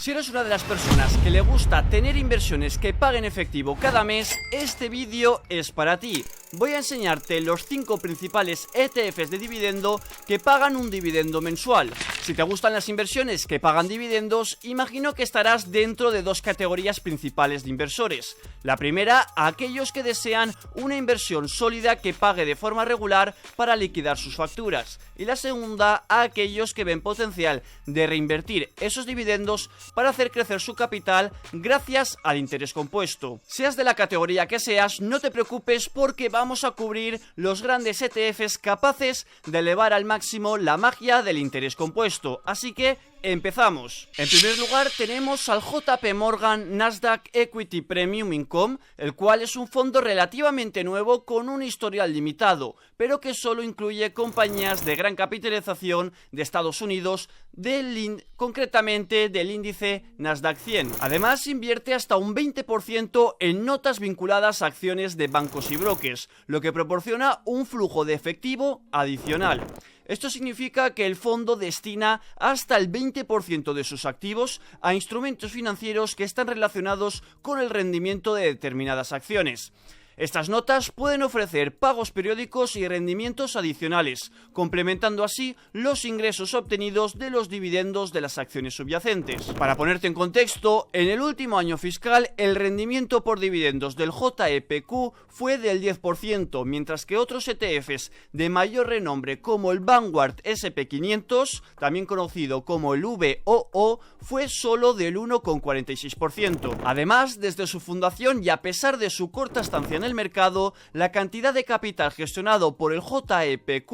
Si eres una de las personas que le gusta tener inversiones que paguen efectivo cada mes, este vídeo es para ti. Voy a enseñarte los 5 principales ETFs de dividendo que pagan un dividendo mensual. Si te gustan las inversiones que pagan dividendos, imagino que estarás dentro de 2 categorías principales de inversores. La primera, aquellos que desean una inversión sólida que pague de forma regular para liquidar sus facturas. Y la segunda, aquellos que ven potencial de reinvertir esos dividendos para hacer crecer su capital gracias al interés compuesto. Seas de la categoría que seas, no te preocupes porque vamos a cubrir los grandes ETFs capaces de elevar al máximo la magia del interés compuesto. Así que empezamos. En primer lugar tenemos al JP Morgan Nasdaq Equity Premium Income, el cual es un fondo relativamente nuevo con un historial limitado, pero que solo incluye compañías de gran capitalización de Estados Unidos, concretamente del índice Nasdaq 100. Además invierte hasta un 20% en notas vinculadas a acciones de bancos y brokers, lo que proporciona un flujo de efectivo adicional. Esto significa que el fondo destina hasta el 20% de sus activos a instrumentos financieros que están relacionados con el rendimiento de determinadas acciones. Estas notas pueden ofrecer pagos periódicos y rendimientos adicionales, complementando así los ingresos obtenidos de los dividendos de las acciones subyacentes. Para ponerte en contexto, en el último año fiscal el rendimiento por dividendos del JEPQ fue del 10%, mientras que otros ETFs de mayor renombre como el Vanguard SP500, también conocido como el VOO, fue solo del 1,46%. Además, desde su fundación y a pesar de su corta estancia en el mercado, la cantidad de capital gestionado por el JEPQ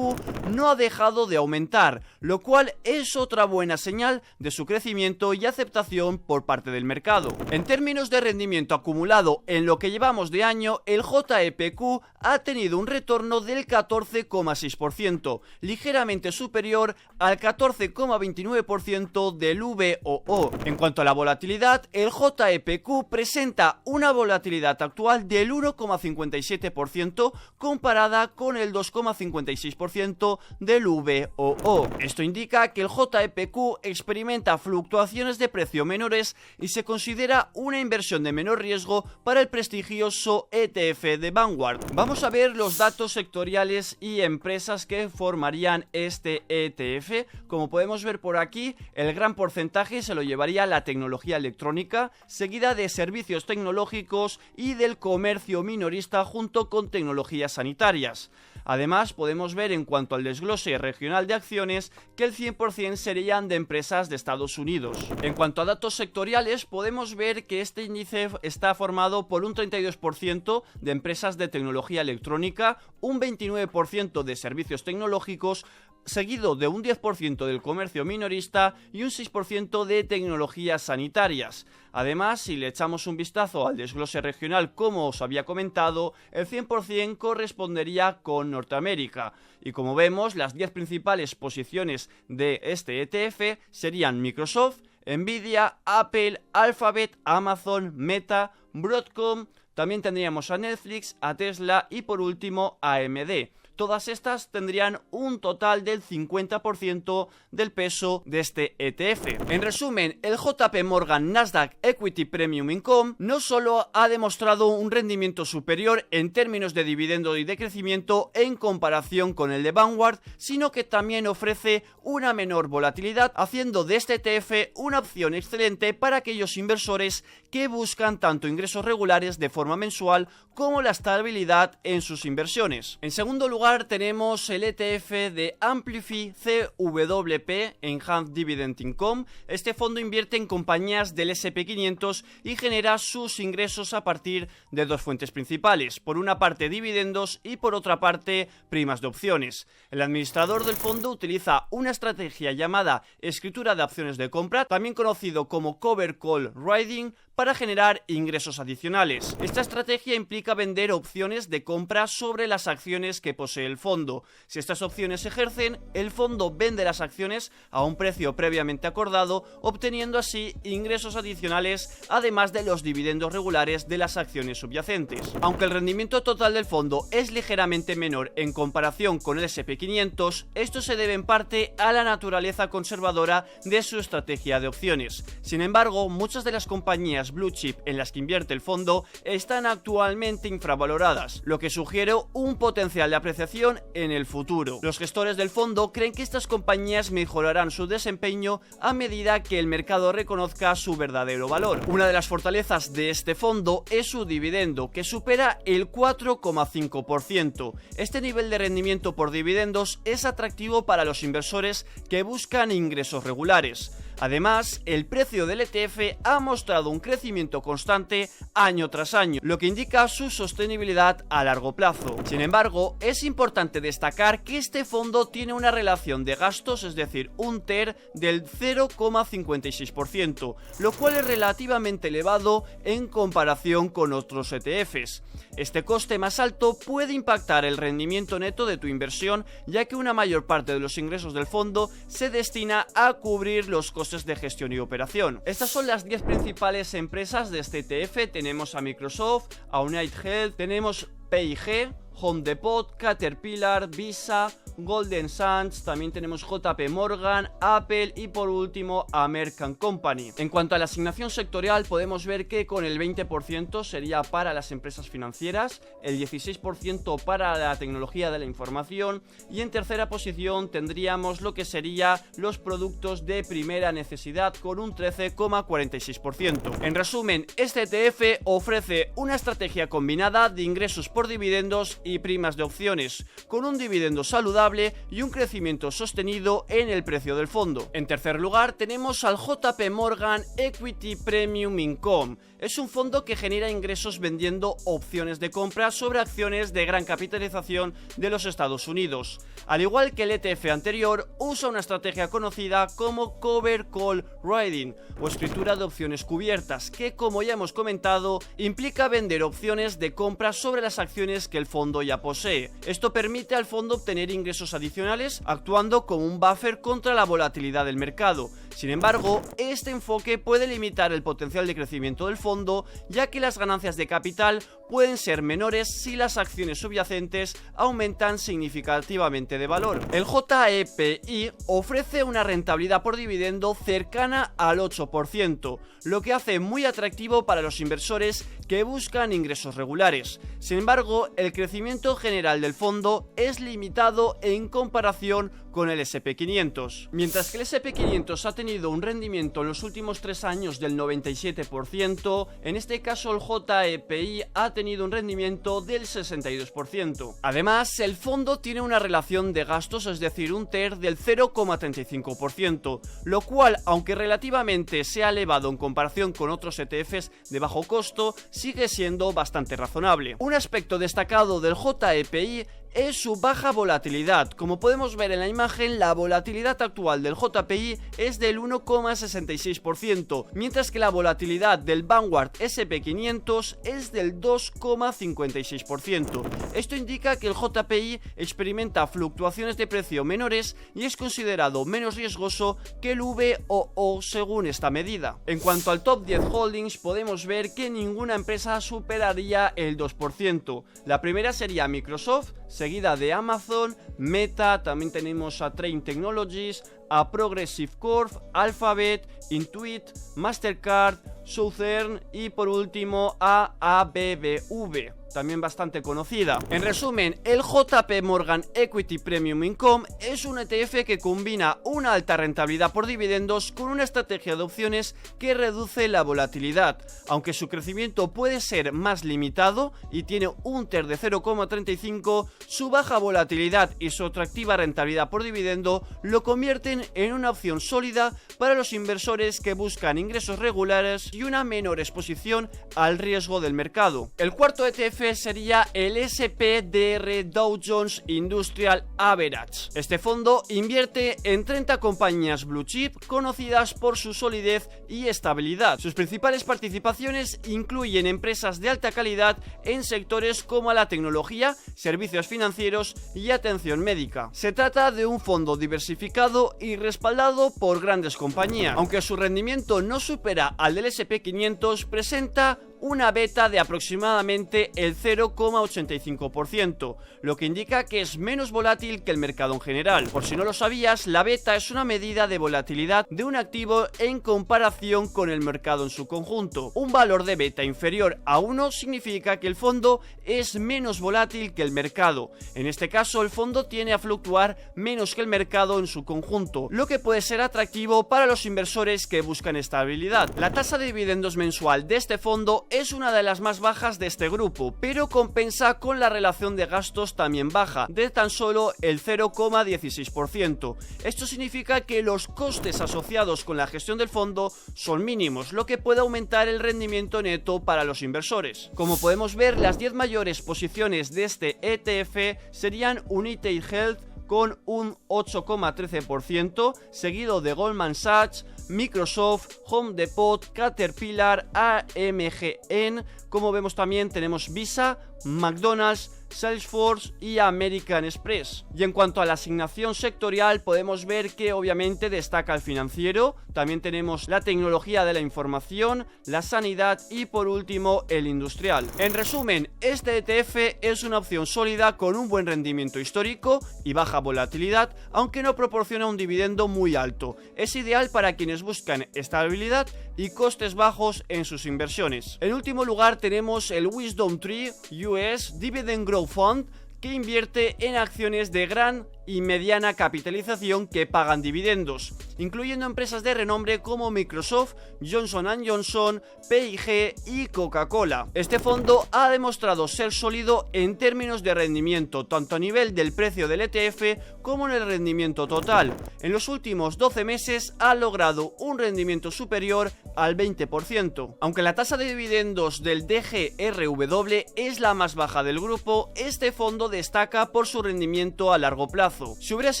no ha dejado de aumentar, lo cual es otra buena señal de su crecimiento y aceptación por parte del mercado. En términos de rendimiento acumulado en lo que llevamos de año, el JEPQ ha tenido un retorno del 14,6%, ligeramente superior al 14,29% del VOO. En cuanto a la volatilidad, el JEPQ presenta una volatilidad actual del 1,57% comparada con el 2,56% del VOO. Esto indica que el JEPQ experimenta fluctuaciones de precio menores y se considera una inversión de menor riesgo para el prestigioso ETF de Vanguard. Vamos a ver los datos sectoriales y empresas que formarían este ETF. Como podemos ver por aquí, el gran porcentaje se lo llevaría la tecnología electrónica, seguida de servicios tecnológicos y del comercio minorista junto con tecnologías sanitarias. Además, podemos ver en cuanto al desglose regional de acciones que el 100% serían de empresas de Estados Unidos. En cuanto a datos sectoriales, podemos ver que este índice está formado por un 32% de empresas de tecnología electrónica, un 29% de servicios tecnológicos, seguido de un 10% del comercio minorista y un 6% de tecnologías sanitarias. Además, si le echamos un vistazo al desglose regional, como os había comentado, el 100% correspondería con Norteamérica. Y como vemos, las 10 principales posiciones de este ETF serían Microsoft, Nvidia, Apple, Alphabet, Amazon, Meta, Broadcom, también tendríamos a Netflix, a Tesla y por último a AMD. Todas estas tendrían un total del 50% del peso de este ETF. En resumen, el JP Morgan Nasdaq Equity Premium Income no solo ha demostrado un rendimiento superior en términos de dividendo y de crecimiento en comparación con el de Vanguard, sino que también ofrece una menor volatilidad, haciendo de este ETF una opción excelente para aquellos inversores que buscan tanto ingresos regulares de forma mensual como la estabilidad en sus inversiones. En segundo lugar, tenemos el ETF de Amplify CWP Enhanced Dividend Income. Este fondo invierte en compañías del SP500 y genera sus ingresos a partir de 2 fuentes principales: por una parte dividendos y por otra parte primas de opciones. El administrador del fondo utiliza una estrategia llamada escritura de opciones de compra, también conocido como Cover Call Riding, para generar ingresos adicionales. Esta estrategia implica vender opciones de compra sobre las acciones que posee el fondo. Si estas opciones se ejercen, el fondo vende las acciones a un precio previamente acordado, obteniendo así ingresos adicionales, además de los dividendos regulares de las acciones subyacentes. Aunque el rendimiento total del fondo es ligeramente menor en comparación con el S&P 500, esto se debe en parte a la naturaleza conservadora de su estrategia de opciones. Sin embargo, muchas de las compañías blue chip en las que invierte el fondo están actualmente infravaloradas, lo que sugiere un potencial de apreciación en el futuro. Los gestores del fondo creen que estas compañías mejorarán su desempeño a medida que el mercado reconozca su verdadero valor. Una de las fortalezas de este fondo es su dividendo, que supera el 4,5%. Este nivel de rendimiento por dividendos es atractivo para los inversores que buscan ingresos regulares. Además, el precio del ETF ha mostrado un crecimiento constante año tras año, lo que indica su sostenibilidad a largo plazo. Sin embargo, es importante destacar que este fondo tiene una relación de gastos, es decir, un TER del 0,56%, lo cual es relativamente elevado en comparación con otros ETFs. Este coste más alto puede impactar el rendimiento neto de tu inversión, ya que una mayor parte de los ingresos del fondo se destina a cubrir los costes de gestión y operación. Estas son las 10 principales empresas de este ETF. Tenemos a Microsoft, a United Health, tenemos P&G, Home Depot, Caterpillar, Visa, Golden Sands, también tenemos JP Morgan, Apple y por último American Company. En cuanto a la asignación sectorial, podemos ver que con el 20% sería para las empresas financieras, el 16% para la tecnología de la información y en tercera posición tendríamos lo que sería los productos de primera necesidad con un 13,46%. En resumen, este ETF ofrece una estrategia combinada de ingresos por dividendos y primas de opciones, con un dividendo saludable y un crecimiento sostenido en el precio del fondo. En tercer lugar tenemos al JP Morgan Equity Premium Income. Es un fondo que genera ingresos vendiendo opciones de compra sobre acciones de gran capitalización de los Estados Unidos. Al igual que el ETF anterior, usa una estrategia conocida como Cover Call Riding o escritura de opciones cubiertas, que como ya hemos comentado, implica vender opciones de compra sobre las acciones que el fondo ya posee. Esto permite al fondo obtener ingresos adicionales actuando como un buffer contra la volatilidad del mercado. Sin embargo, este enfoque puede limitar el potencial de crecimiento del fondo, ya que las ganancias de capital pueden ser menores si las acciones subyacentes aumentan significativamente de valor. El JEPI ofrece una rentabilidad por dividendo cercana al 8%, lo que hace muy atractivo para los inversores que buscan ingresos regulares. Sin embargo, el crecimiento general del fondo es limitado en comparación con el S&P 500. Mientras que el S&P 500 ha tenido un rendimiento en los últimos 3 años del 97%, en este caso el JEPI ha tenido un rendimiento del 62%. Además, el fondo tiene una relación de gastos, es decir, un TER del 0,35%, lo cual, aunque relativamente sea elevado en comparación con otros ETFs de bajo costo, sigue siendo bastante razonable. Un aspecto destacado del JEPI es su baja volatilidad. Como podemos ver en la imagen, la volatilidad actual del JPI es del 1,66%, mientras que la volatilidad del Vanguard S&P 500 es del 2,56%. Esto indica que el JPI experimenta fluctuaciones de precio menores y es considerado menos riesgoso que el VOO según esta medida. En cuanto al top 10 holdings, podemos ver que ninguna empresa superaría el 2%. La primera sería Microsoft, seguida de Amazon, Meta, también tenemos a Trane Technologies, a Progressive Corp, Alphabet, Intuit, Mastercard, Southern y por último a ABBV, también bastante conocida. En resumen, el JP Morgan Equity Premium Income es un ETF que combina una alta rentabilidad por dividendos con una estrategia de opciones que reduce la volatilidad. Aunque su crecimiento puede ser más limitado y tiene un TER de 0,35, su baja volatilidad y su atractiva rentabilidad por dividendo lo convierten en una opción sólida para los inversores que buscan ingresos regulares y una menor exposición al riesgo del mercado. El cuarto ETF ETF sería el SPDR Dow Jones Industrial Average. Este fondo invierte en 30 compañías blue chip conocidas por su solidez y estabilidad. Sus principales participaciones incluyen empresas de alta calidad en sectores como la tecnología, servicios financieros y atención médica. Se trata de un fondo diversificado y respaldado por grandes compañías. Aunque su rendimiento no supera al del SP500, presenta una beta de aproximadamente el 0,85%, lo que indica que es menos volátil que el mercado en general. Por si no lo sabías, la beta es una medida de volatilidad de un activo en comparación con el mercado en su conjunto. Un valor de beta inferior a 1 significa que el fondo es menos volátil que el mercado. En este caso, el fondo tiende a fluctuar menos que el mercado en su conjunto, lo que puede ser atractivo para los inversores que buscan estabilidad. La tasa de dividendos mensual de este fondo es una de las más bajas de este grupo, pero compensa con la relación de gastos también baja, de tan solo el 0,16%. Esto significa que los costes asociados con la gestión del fondo son mínimos, lo que puede aumentar el rendimiento neto para los inversores. Como podemos ver, las 10 mayores posiciones de este ETF serían United Health con un 8,13%, seguido de Goldman Sachs, Microsoft, Home Depot, Caterpillar, AMGN. Como vemos, también tenemos Visa, McDonald's, Salesforce y American Express. Y en cuanto a la asignación sectorial, podemos ver que obviamente destaca el financiero, también tenemos la tecnología de la información, la sanidad y por último el industrial. En resumen, este ETF es una opción sólida con un buen rendimiento histórico y baja volatilidad, aunque no proporciona un dividendo muy alto. Es ideal para quienes buscan estabilidad y costes bajos en sus inversiones. En último lugar tenemos el WisdomTree US Dividend Growth Fund, que invierte en acciones de gran y mediana capitalización que pagan dividendos, incluyendo empresas de renombre como Microsoft, Johnson & Johnson, P&G y Coca-Cola. Este fondo ha demostrado ser sólido en términos de rendimiento, tanto a nivel del precio del ETF como en el rendimiento total. En los últimos 12 meses ha logrado un rendimiento superior al 20%. Aunque la tasa de dividendos del DGRW es la más baja del grupo, este fondo destaca por su rendimiento a largo plazo. Si hubieras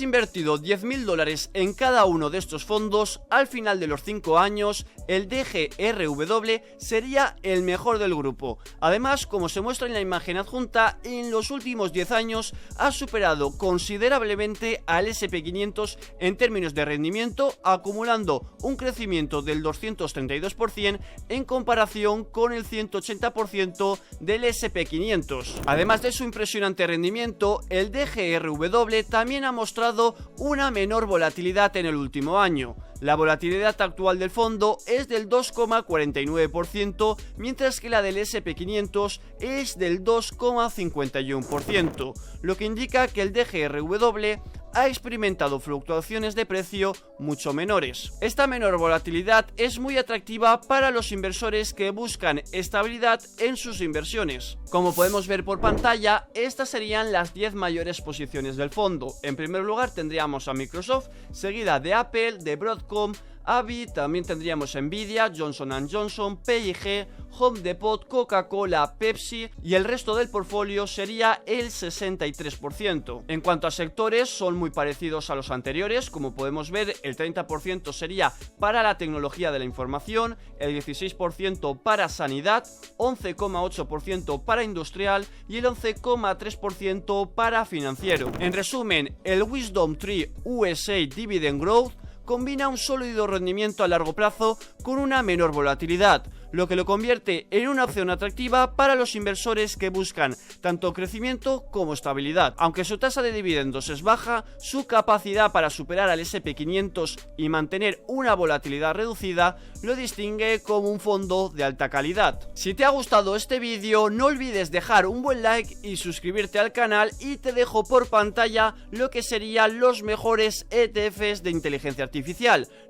invertido $10.000 en cada uno de estos fondos, al final de los 5 años, el DGRW sería el mejor del grupo. Además, como se muestra en la imagen adjunta, en los últimos 10 años ha superado considerablemente al SP500 en términos de rendimiento, acumulando un crecimiento del 232% en comparación con el 180% del SP500. Además de su impresionante rendimiento, el DGRW también ha mostrado una menor volatilidad en el último año. La volatilidad actual del fondo es del 2,49%, mientras que la del SP500 es del 2,51%, lo que indica que el DGRW ha experimentado fluctuaciones de precio mucho menores. Esta menor volatilidad es muy atractiva para los inversores que buscan estabilidad en sus inversiones. Como podemos ver por pantalla, estas serían las 10 mayores posiciones del fondo. En primer lugar tendríamos a Microsoft, seguida de Apple, de Broadcom, AVI, también tendríamos Nvidia, Johnson & Johnson, P&G, Home Depot, Coca-Cola, Pepsi, y el resto del portfolio sería el 63%. En cuanto a sectores, son muy parecidos a los anteriores. Como podemos ver, el 30% sería para la tecnología de la información, el 16% para sanidad, 11,8% para industrial y el 11,3% para financiero. En resumen, el WisdomTree USA Dividend Growth combina un sólido rendimiento a largo plazo con una menor volatilidad, lo que lo convierte en una opción atractiva para los inversores que buscan tanto crecimiento como estabilidad. Aunque su tasa de dividendos es baja, su capacidad para superar al SP500 y mantener una volatilidad reducida lo distingue como un fondo de alta calidad. Si te ha gustado este vídeo, no olvides dejar un buen like y suscribirte al canal, y te dejo por pantalla lo que serían los mejores ETFs de inteligencia artificial.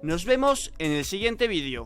Nos vemos en el siguiente vídeo.